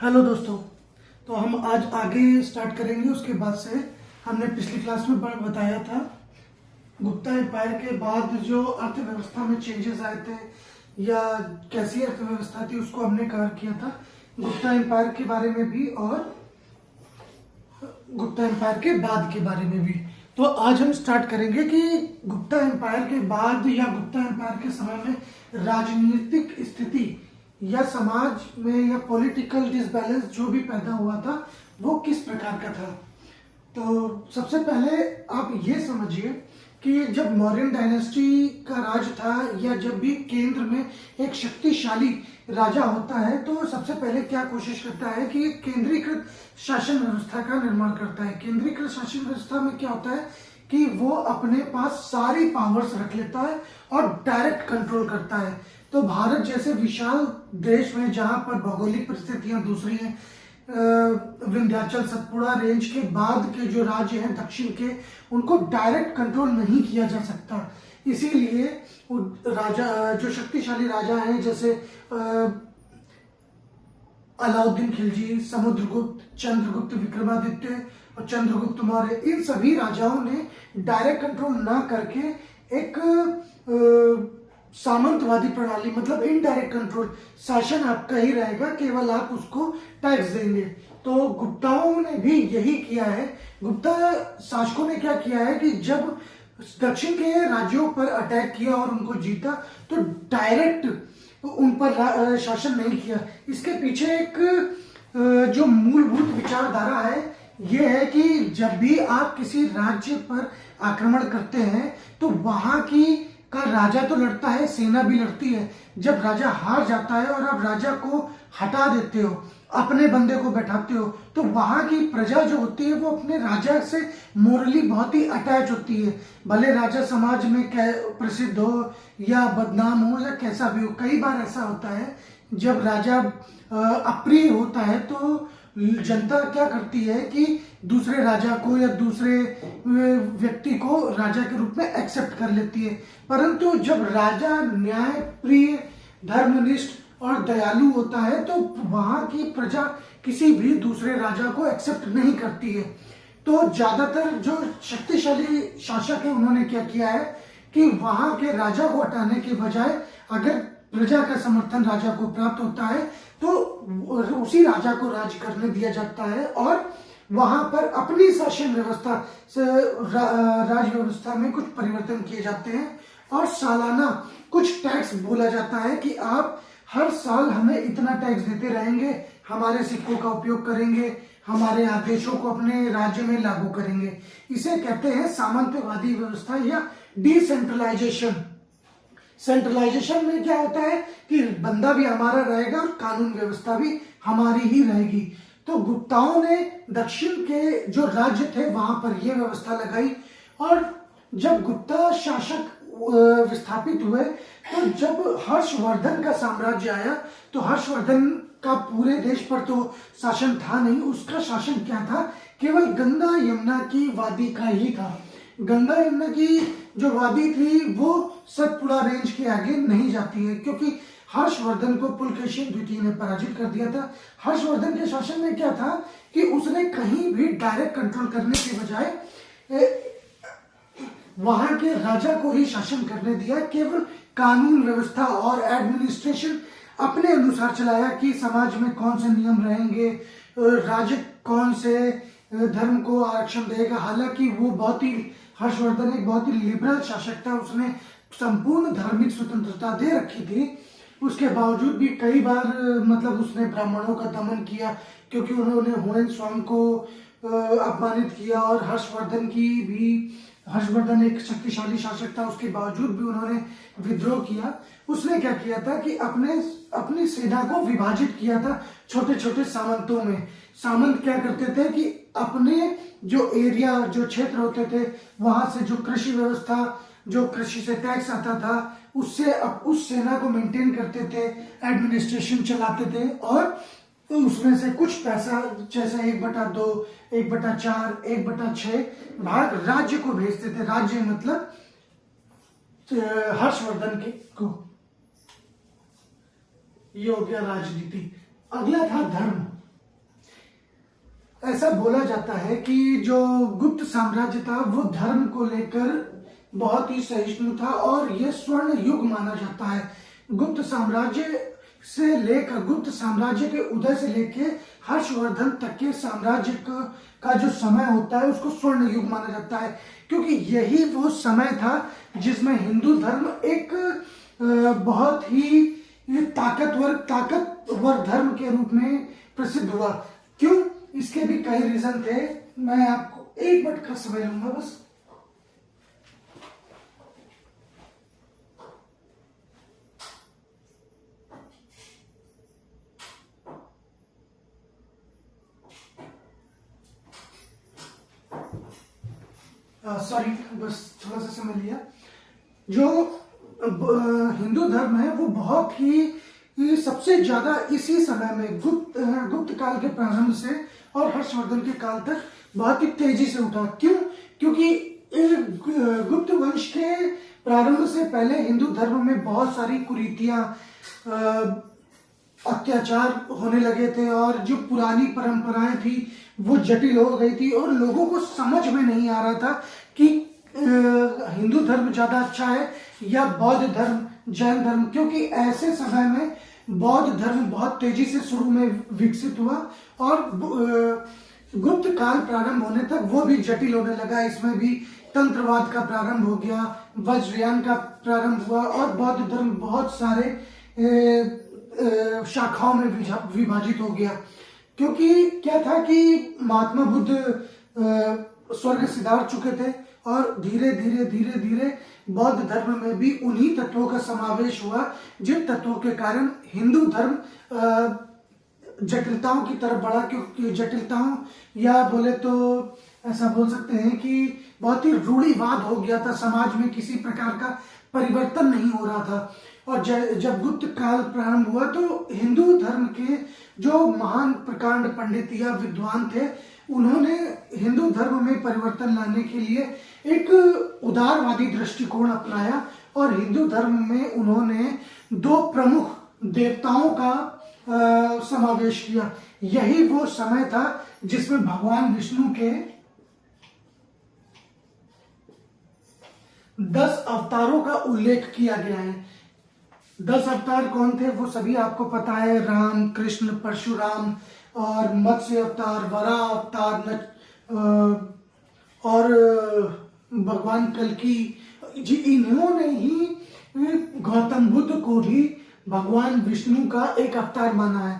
Hello दोस्तों। तो हम आज आगे स्टार्ट करेंगे। उसके बाद से हमने पिछली क्लास में बताया था गुप्ता एम्पायर के बाद जो अर्थव्यवस्था में चेंजेस आए थे या कैसी अर्थव्यवस्था थी उसको हमने कवर किया था गुप्ता एम्पायर के बारे में भी और गुप्ता एम्पायर के बाद के बारे में भी। तो आज हम स्टार्ट करेंगे कि गुप्ता एम्पायर के बाद या गुप्ता एम्पायर के समय में राजनीतिक स्थिति या समाज में या पॉलिटिकल डिसबैलेंस जो भी पैदा हुआ था वो किस प्रकार का था। तो सबसे पहले आप ये समझिए कि जब मौर्यन डायनेस्टी का राज था या जब भी केंद्र में एक शक्तिशाली राजा होता है तो सबसे पहले क्या कोशिश करता है कि एक केंद्रीकृत शासन व्यवस्था का निर्माण करता है। केंद्रीकृत शासन व्यवस्था में क्या होता है कि वो अपने पास सारी पावर्स रख लेता है और डायरेक्ट कंट्रोल करता है। तो भारत जैसे विशाल देश में जहां पर भौगोलिक परिस्थितियां दूसरी हैं, विंध्याचल सतपुड़ा रेंज के बाद के जो राज्य हैं दक्षिण के, उनको डायरेक्ट कंट्रोल नहीं किया जा सकता। इसीलिए राजा जो शक्तिशाली राजा हैं जैसे अलाउद्दीन खिलजी, समुद्रगुप्त, चंद्रगुप्त विक्रमादित्य और चंद्रगुप्त मौर्य, इन सभी राजाओं ने डायरेक्ट कंट्रोल ना करके एक सामंतवादी प्रणाली मतलब इनडायरेक्ट कंट्रोल शासन आपका ही रहेगा, केवल आप उसको टैक्स देंगे। तो गुप्ताओं ने भी यही किया है। गुप्ता शासकों ने क्या किया है कि जब दक्षिण के राज्यों पर अटैक किया और उनको जीता तो डायरेक्ट उन पर शासन नहीं किया। इसके पीछे एक जो मूलभूत विचारधारा है ये है कि जब भी आप किसी राज्य पर आक्रमण करते हैं तो वहां का राजा तो लड़ता है, सेना भी लड़ती है। जब राजा हार जाता है और आप राजा को हटा देते हो, अपने बंदे को बैठाते हो, तो वहां की प्रजा जो होती है वो अपने राजा से मोरली बहुत ही अटैच होती है। भले राजा समाज में प्रसिद्ध हो या बदनाम हो या कैसा भी हो। कई बार ऐसा होता है जब राजा अप्रिय होता है तो जनता क्या करती है कि दूसरे राजा को या दूसरे व्यक्ति को राजा के रूप में एक्सेप्ट कर लेती है। परंतु जब राजा न्याय प्रिय, धर्मनिष्ठ और दयालु होता है तो वहां की प्रजा किसी भी दूसरे राजा को एक्सेप्ट नहीं करती है। तो ज्यादातर जो शक्तिशाली शासक है उन्होंने क्या किया है कि वहां के राजा को हटाने के बजाय अगर प्रजा का समर्थन राजा को प्राप्त होता है तो उसी राजा को राज करने दिया जाता है और वहां पर अपनी शासन व्यवस्था से राज व्यवस्था में कुछ परिवर्तन किए जाते हैं और सालाना कुछ टैक्स बोला जाता है कि आप हर साल हमें इतना टैक्स देते रहेंगे, हमारे सिक्कों का उपयोग करेंगे, हमारे आदेशों को अपने राज्य में लागू करेंगे। इसे कहते हैं सामंतवादी व्यवस्था या डिसेंट्रलाइजेशन। सेंट्रलाइजेशन में क्या होता है कि बंदा भी हमारा रहेगा और कानून व्यवस्था भी हमारी ही रहेगी। तो गुप्ताओं ने दक्षिण के जो राज्य थे वहां पर यह व्यवस्था लगाई और जब गुप्ता शासक विस्थापित हुए तो जब हर्षवर्धन का साम्राज्य आया तो हर्षवर्धन का पूरे देश पर तो शासन था नहीं। उसका शासन क्या था, केवल गंगा यमुना की वादी का ही था। गंगा यमुना की जो वादी थी वो सतपुड़ा रेंज के आगे नहीं जाती है क्योंकि हर्षवर्धन को पुलकेशिन द्वितीय ने पराजित कर दिया था। हर्षवर्धन के शासन में क्या था कि उसने कहीं भी डायरेक्ट कंट्रोल करने के बजाय वहां के राजा को ही शासन करने दिया। केवल कानून व्यवस्था और एडमिनिस्ट्रेशन अपने अनुसार चलाया कि समाज में कौन से नियम रहेंगे, राज्य कौन से धर्म को आरक्षण देगा। हालांकि वो हर्षवर्धन एक बहुत ही लिबरल शासक था, उसने संपूर्ण धार्मिक स्वतंत्रता दे रखी थी। उसके बावजूद भी कई बार मतलब उसने ब्राह्मणों का दमन किया क्योंकि उन्होंने होहेन-त्सांग को अपमानित किया और हर्षवर्धन एक शक्तिशाली शासक था, उसके बावजूद भी उन्होंने विद्रोह किया। उसने क्या किया था कि अपनी सेना को विभाजित किया था छोटे छोटे सामंतों में। सामंत क्या करते थे कि अपने जो एरिया जो क्षेत्र होते थे वहां से जो कृषि व्यवस्था, जो कृषि से टैक्स आता था उससे उस सेना को मेंटेन करते थे, एडमिनिस्ट्रेशन चलाते थे और उसमें से कुछ पैसा जैसे 1/2, 1/4, 1/6 भाग राज्य को भेजते थे। राज्य मतलब हर्षवर्धन को। ये हो गया राजनीति। अगला था धर्म। ऐसा बोला जाता है कि जो गुप्त साम्राज्य था वो धर्म को लेकर बहुत ही सहिष्णु था और ये स्वर्ण युग माना जाता है। गुप्त साम्राज्य से लेकर गुप्त साम्राज्य के उदय से लेकर हर्षवर्धन तक के साम्राज्य का जो समय होता है उसको स्वर्ण युग माना जाता है, क्योंकि यही वो समय था जिसमें हिंदू धर्म एक बहुत ही ताकतवर धर्म के रूप में प्रसिद्ध हुआ। क्यों? इसके भी कई रीजन थे, मैं आपको एक मिनट का समय लूंगा बस। सॉरी, बस थोड़ा सा समय लिया। जो हिंदू धर्म है वो बहुत ही सबसे ज्यादा इसी समय में गुप्त काल के प्रारंभ से और हर्षवर्धन के काल तक बहुत ही तेजी से उठा। क्यों? क्योंकि गुप्त वंश के प्रारंभ से पहले हिंदू धर्म में बहुत सारी कुरीतियां, अत्याचार होने लगे थे और जो पुरानी परंपराएं थी वो जटिल हो गई थी और लोगों को समझ में नहीं आ रहा था कि हिंदू धर्म ज्यादा अच्छा है या बौद्ध धर्म, जैन धर्म, क्योंकि ऐसे समय में बौद्ध धर्म बहुत तेजी से शुरू में विकसित हुआ और गुप्त काल प्रारंभ होने तक वो भी जटिल होने लगा। इसमें भी तंत्रवाद का प्रारंभ हो गया, वज्रयान का प्रारंभ हुआ और बौद्ध धर्म बहुत सारे शाखाओं में विभाजित हो गया। क्योंकि क्या था कि महात्मा बुद्ध स्वर्ग सिधार चुके थे और धीरे धीरे बौद्ध धर्म में भी उन्हीं तत्वों का समावेश हुआ जिन तत्वों के कारण हिंदू धर्म जटिलताओं की तरफ बढ़ा। क्योंकि जटिलताओं या बोले तो ऐसा बोल सकते हैं कि बहुत ही रूढ़िवाद हो गया था, समाज में किसी प्रकार का परिवर्तन नहीं हो रहा था। और जब गुप्त काल प्रारंभ हुआ तो हिंदू धर्म के जो महान प्रकांड पंडित या विद्वान थे उन्होंने हिंदू धर्म में परिवर्तन लाने के लिए एक उदारवादी दृष्टिकोण अपनाया और हिंदू धर्म में उन्होंने दो प्रमुख देवताओं का समावेश किया। यही वो समय था जिसमें भगवान विष्णु के 10 अवतारों का उल्लेख किया गया है। 10 अवतार कौन थे वो सभी आपको पता है, राम, कृष्ण, परशुराम और मत्स्य अवतार, वराह अवतार और भगवान कल्कि जी। इन्होंने ही गौतम बुद्ध को भी भगवान विष्णु का एक अवतार माना है।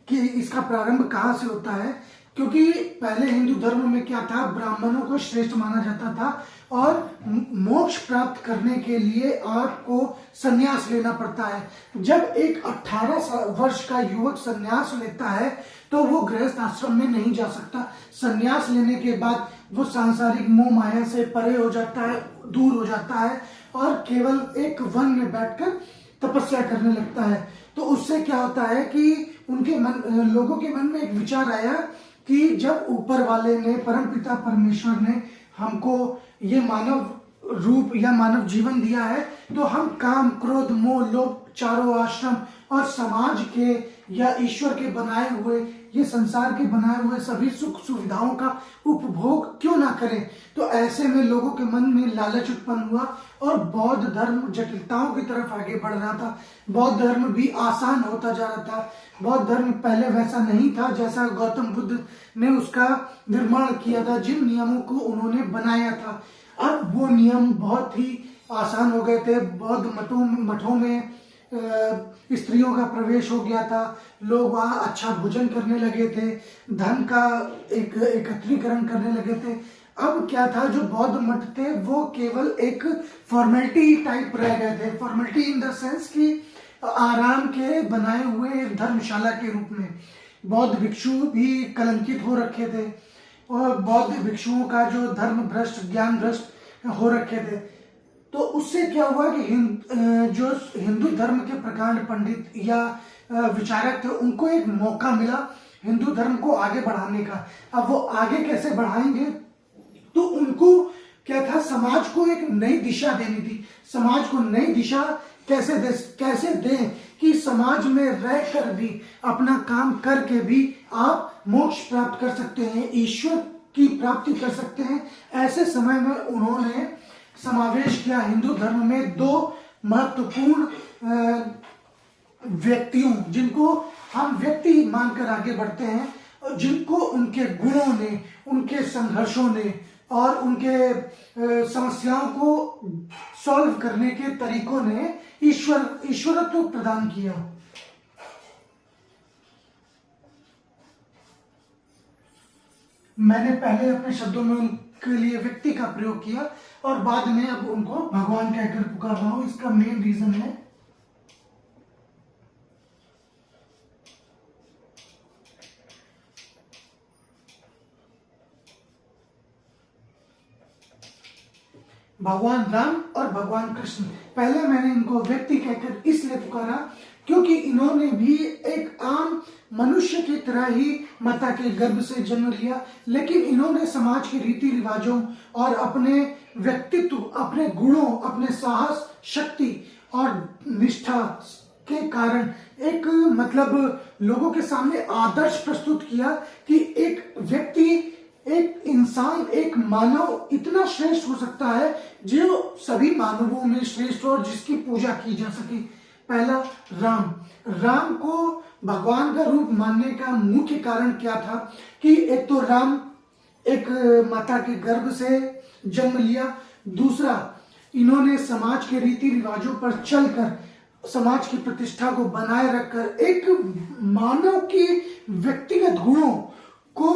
कि इसका प्रारंभ कहाँ से होता है? क्योंकि पहले हिंदू धर्म में क्या था, ब्राह्मणों को श्रेष्ठ माना जाता था और मोक्ष प्राप्त करने के लिए आपको संन्यास लेना पड़ता है। जब एक 18 वर्ष का युवक संन्यास लेता है तो वो गृहस्थ आश्रम में नहीं जा सकता। संन्यास लेने के बाद वो सांसारिक मोह माया से परे हो जाता है, दूर हो जाता है और केवल एक वन में बैठकर तपस्या करने लगता है। तो उससे क्या होता है कि लोगों के मन में एक विचार आया कि जब ऊपर वाले ने, परमपिता परमेश्वर ने हमको ये मानव रूप या मानव जीवन दिया है तो हम काम, क्रोध, मोह, लोभ, चारों आश्रम और समाज के या ईश्वर के बनाए हुए, ये संसार के बनाए हुए सभी सुख सुविधाओं का उपभोग क्यों ना करें। तो ऐसे में लोगों के मन में लालच उत्पन्न हुआ और बौद्ध धर्म जटिलताओं की तरफ आगे बढ़ रहा था। बौद्ध धर्म भी आसान होता जा रहा था। बौद्ध धर्म पहले वैसा नहीं था जैसा गौतम बुद्ध ने उसका निर्माण किया था, जिन नियमों को उन्होंने बनाया था। अब वो नियम बहुत ही आसान हो गए थे। बौद्ध मठों में स्त्रियों का प्रवेश हो गया था, लोग वहाँ अच्छा भोजन करने लगे थे, धन का एकत्रीकरण करने लगे थे। अब क्या था, जो बौद्ध मठ थे वो केवल एक फॉर्मेलिटी टाइप रह गए थे। फॉर्मेलिटी इन द सेंस कि आराम के बनाए हुए धर्मशाला के रूप में। बौद्ध भिक्षु भी कलंकित हो रखे थे और बौद्ध भिक्षुओं का जो धर्म भ्रष्ट, ज्ञान भ्रष्ट हो रखे थे। तो उससे क्या हुआ कि जो हिंदू धर्म के प्रकांड पंडित या विचारक थे उनको एक मौका मिला हिंदू धर्म को आगे बढ़ाने का। अब वो आगे कैसे बढ़ाएंगे, तो उनको क्या था, समाज को एक नई दिशा देनी थी। समाज को नई दिशा कैसे दें कि समाज में रहकर भी, अपना काम करके भी आप मोक्ष प्राप्त कर सकते हैं, ईश्वर की प्राप्ति कर सकते हैं। ऐसे समय में उन्होंने समावेश किया हिंदू धर्म में दो महत्वपूर्ण व्यक्तियों, जिनको हम व्यक्ति मानकर आगे बढ़ते हैं, और जिनको उनके गुणों ने, उनके संघर्षों ने और उनके समस्याओं को सॉल्व करने के तरीकों ने ईश्वरत्व प्रदान किया। मैंने पहले अपने शब्दों में उनके लिए व्यक्ति का प्रयोग किया और बाद में अब उनको भगवान कहकर पुकार रहा हूं। इसका मेन रीजन है भगवान राम और भगवान कृष्ण। पहले मैंने इनको व्यक्ति कहकर इसलिए पुकारा क्योंकि इन्होंने भी एक आम मनुष्य की तरह ही माता के गर्भ से जन्म लिया, लेकिन इन्होंने समाज के रीति रिवाजों और अपने व्यक्तित्व, अपने गुणों, अपने साहस, शक्ति और निष्ठा के कारण एक लोगों के सामने आदर्श प्रस्तुत किया कि एक व्यक्ति, एक इंसान, एक मानव इतना श्रेष्ठ हो सकता है जो सभी मानवों में श्रेष्ठ और जिसकी पूजा की जा सके। पहला राम को भगवान का रूप मानने का मुख्य कारण क्या था कि एक तो राम एक माता के गर्भ से जन्म लिया, दूसरा इन्होंने समाज के रीति रिवाजों पर चलकर समाज की प्रतिष्ठा को बनाए रखकर एक मानव की व्यक्तिगत गुणों को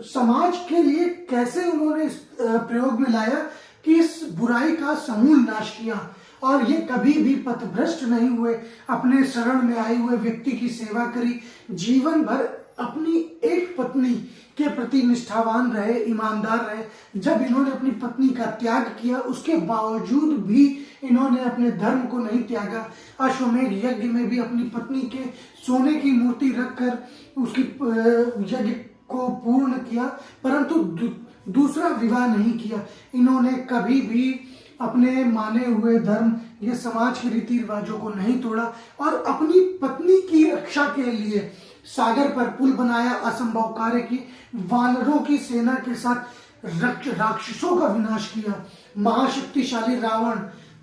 समाज के लिए कैसे उन्होंने इस प्रयोग में लाया कि इस बुराई का समूल नाश किया। और ये कभी भी पथभ्रष्ट नहीं हुए, अपने शरण में आए हुए व्यक्ति की सेवा करी, जीवन भर अपनी एक पत्नी के प्रति निष्ठावान रहे, ईमानदार रहे। जब इन्होंने अपनी पत्नी का त्याग किया उसके बावजूद भी इन्होंने अपने धर्म को नहीं त्यागा। अश्वमेध यज्ञ में भी अपनी पत्नी के सोने की मूर्ति रखकर उसकी यज्ञ को पूर्ण किया, परंतु दूसरा विवाह नहीं किया। इन्होंने कभी भी अपने माने हुए धर्म, ये समाज के रीति रिवाजों को नहीं तोड़ा और अपनी पत्नी की रक्षा के लिए सागर पर पुल बनाया, असंभव कार्य की, वानरों की सेना के साथ राक्षसों का विनाश किया, महाशक्तिशाली रावण,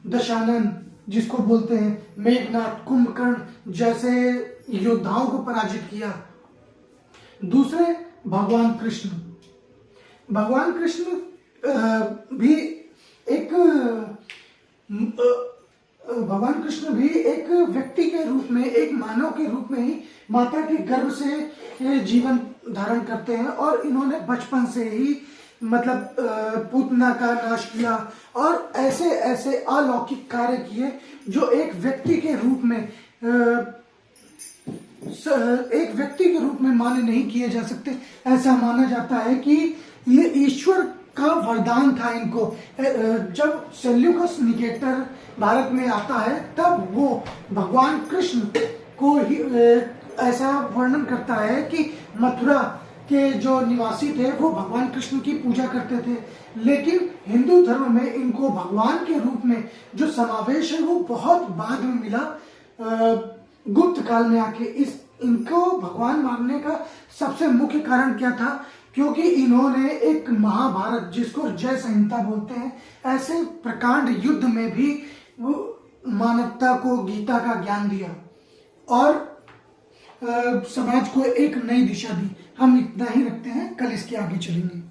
दशानन जिसको बोलते हैं, मेघनाथ, कुंभकर्ण जैसे योद्धाओं को पराजित किया। दूसरे भगवान कृष्ण भी एक व्यक्ति के रूप में, एक मानव के रूप में ही माता के गर्भ से जीवन धारण करते हैं और इन्होंने बचपन से ही पूतना का नाश किया और ऐसे ऐसे अलौकिक कार्य किए जो एक व्यक्ति के रूप में माने नहीं किए जा सकते। ऐसा माना जाता है कि ये ईश्वर का वरदान था इनको। जब सेल्यूकस निकेटर भारत में आता है तब वो भगवान कृष्ण को ही ऐसा वर्णन करता है कि मथुरा के जो निवासी थे वो भगवान कृष्ण की पूजा करते थे, लेकिन हिंदू धर्म में इनको भगवान के रूप में जो समावेश है वो बहुत बाद में मिला। गुप्त काल में आके इनको भगवान मानने का सबसे मुख्य कारण क्या था, क्योंकि इन्होंने एक महाभारत, जिसको जय संहिता बोलते हैं, ऐसे प्रकांड युद्ध में भी वो मानवता को गीता का ज्ञान दिया और समाज को एक नई दिशा दी। हम इतना ही रखते हैं, कल इसके आगे चलेंगे।